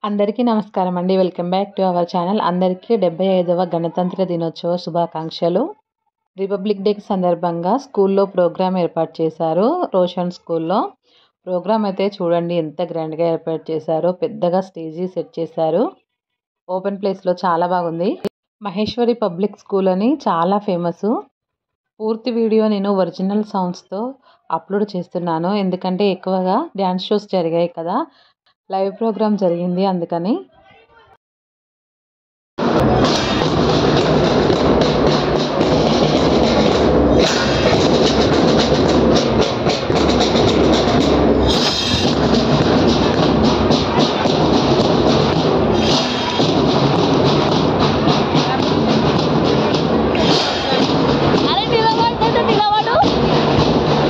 అందరికీ నమస్కారం అండి. Welcome back to our channel. అందరికీ 75వ గణతంత్ర దినోత్సవ శుభాకాంక్షలు. రిపబ్లిక్ డే సందర్భంగా స్కూల్లో ప్రోగ్రామ్ ఏర్పాటు చేశారు. రోషన్ స్కూల్లో ప్రోగ్రామ్ అయితే చూడండి ఎంత గ్రాండ్గా ఏర్పాటు చేశారో. పెద్దగా స్టేజీ సెట్ చేశారు. ఓపెన్ ప్లేస్లో చాలా బాగుంది. మహేశ్వరి పబ్లిక్ స్కూల్ అని చాలా ఫేమస్. పూర్తి వీడియో నేను ఒరిజినల్ సౌండ్స్తో అప్లోడ్ చేస్తున్నాను. ఎందుకంటే ఎక్కువగా డ్యాన్స్ షోస్ జరిగాయి కదా, లైవ్ ప్రోగ్రామ్ జరిగింది అందుకని.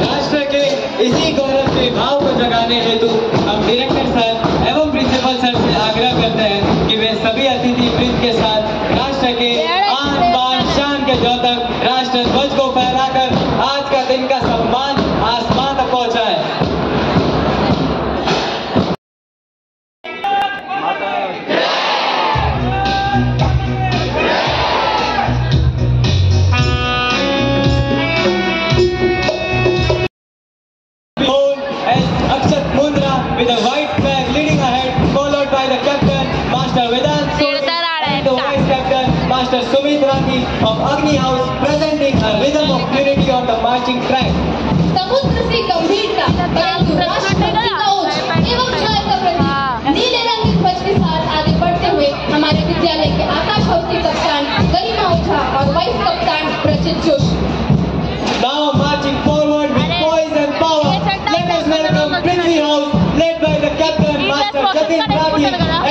राष्ट्र के इसी गौरव के भाव को जगाने हेतु हम डायरेक्टर सर एवं प्रिंसिपल सर से आग्रह करते हैं कि वे सभी अतिथि वृंद के साथ राष्ट्र के आन बान शान के द्योतक राष्ट्र ध्वज को फहराकर आज का दिन का सम्मान आसमान तक पहुंचाए। Akshat Mundra with a white flag leading ahead, followed by the captain Master Vedant Soni and the vice captain Master Sumit Rani of Agni House, presenting a rhythm of unity on the marching track. समुद्र से गंभीरता परंतु राष्ट्रभक्ति का ओज एवं जय का प्रतीक नीले रंग के ध्वज के साथ आगे बढ़ते हुए हमारे विद्यालय के आकाश हाउस के कप्तान गरिमा ओझा और वाइस कप्तान प्रचित Joshi. Now marching forward with poise and power, let us welcome Prithvi House, led by the captain Master Jatin Rathi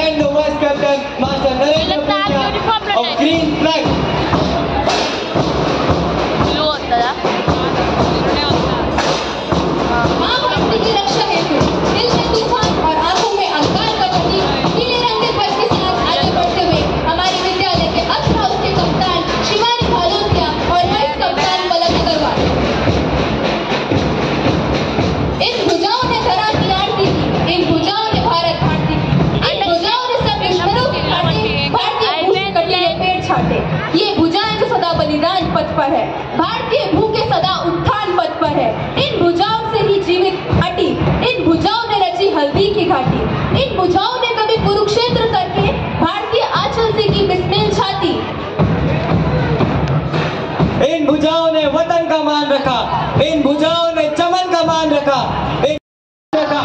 and the vice captain Master Narendra Punya of Green Flag. मां भक्ति की रक्षा हेतु दिल में तूफान और आंखों में अंगार का प्रतीक नीले रंग के ध्वज के साथ आगे बढ़ते हुए हमारे विद्यालय के अग्नि हाउस के कप्तान शिवानी भालोतिया और वाइस कप्तान पलक अग्रवाल। इन भुजाओं ने धरा की आरती की, इन भुजाओं ने भारत भारती की, इन भुजाओं ने सब दुश्मनों के काटे भारतीय भू के कटीले पेड़ छाटे। ये भुजाएं जो सदा बलिदान पथ पर है, भारतीय भू के सदा उत्थान पथ पर है। इन भुजाओं से ही जीवित अटी, इन भुजाओं ने रची हल्दी की घाटी, इन भुजाओं ने कभी कुरुक्षेत्र करके भारतीय आंचल से की बिस्मिल छाती। इन भुजाओं ने वतन का मान रखा, इन भुजाओं ने चमन का मान रखा, इन रखा।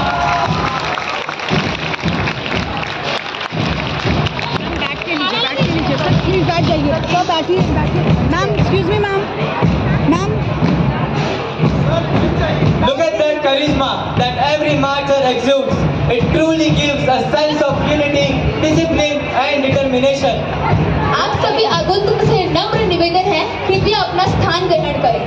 प्लीज बैठ जाइए, तो बैठिए ma'am. Excuse me ma'am. Look at that charisma that every marcher exudes. It truly gives a sense of unity, discipline and determination. आप सभी आगंतुक से नम्र निवेदन है, कृपया अपना स्थान ग्रहण करें।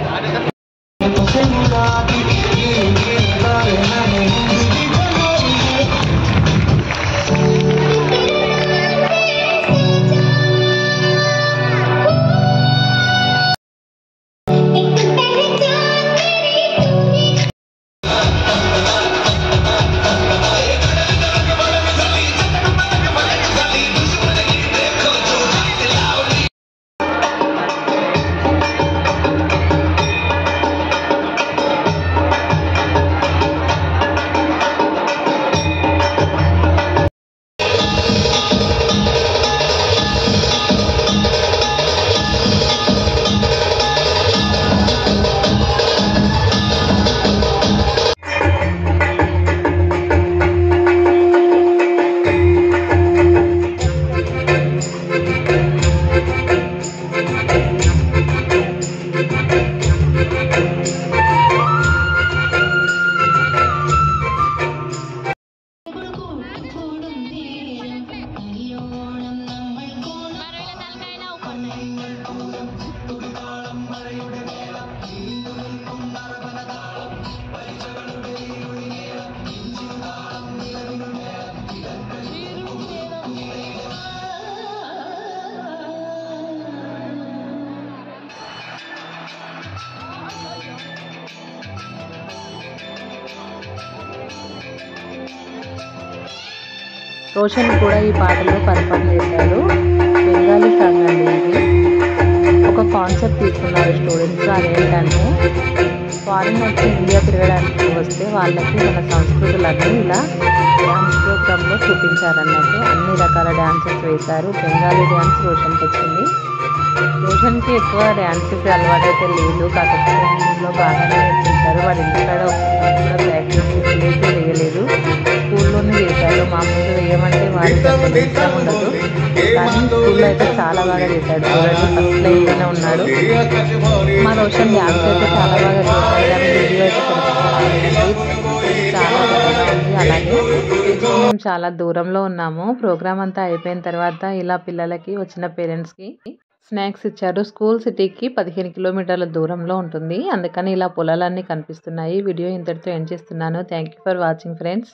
రోషన్ కూడా ఈ పాటలో పర్ఫామ్ చేశారు. బెంగాలీ సాంగ్ అండి ఇది. ఒక కాన్సెప్ట్ తీసుకున్నారు స్టూడెంట్స్. అదేంటంటే ఫారిన్ వచ్చి ఇండియా తిరగడానికి వస్తే వాళ్ళకి మన సంస్కృతులన్నీ ఇలా డ్యాన్స్ ప్రోగ్రాంలో చూపించారన్నట్టు. అన్ని రకాల డ్యాన్సెస్ వేశారు. బెంగాలీ డ్యాన్స్ రోషన్కి వచ్చింది. రోషన్కి ఎక్కువ డ్యాన్సెస్ అలవాటు అయితే లేదు, కాకపోతే స్కూల్లో బాగానే నేర్పించారు. వాడి ఇంటికాడ కూడా ప్రాక్టీస్ వేయలేదు, స్కూల్లోనే చేశారు. మామూలుగా వేయమంటే వాడికి అసలు ఇష్టం ఉండదు, కానీ స్కూల్లో అయితే చాలా బాగా చేశాడు. చూడండి ఫస్ట్ లైన్లోనే ఉన్నాడు. మా రోషన్ డ్యాన్స్ అయితే చాలా బాగా చేశాడు, కానీ వీడియో అయితే చాలా బాగా ఉంది. అలాగే మేము చాలా దూరంలో ఉన్నాము. ప్రోగ్రామ్ అంతా అయిపోయిన తర్వాత ఇలా పిల్లలకి వచ్చిన పేరెంట్స్కి స్నాక్స్ ఇచ్చారు. స్కూల్ సిటీకి 15 కిలోమీటర్ల దూరంలో ఉంటుంది, అందుకని ఇలా పొలాలన్నీ కనిపిస్తున్నాయి. వీడియో ఇంతటితో ఎండ్ చేస్తున్నాను. Thank you for watching friends.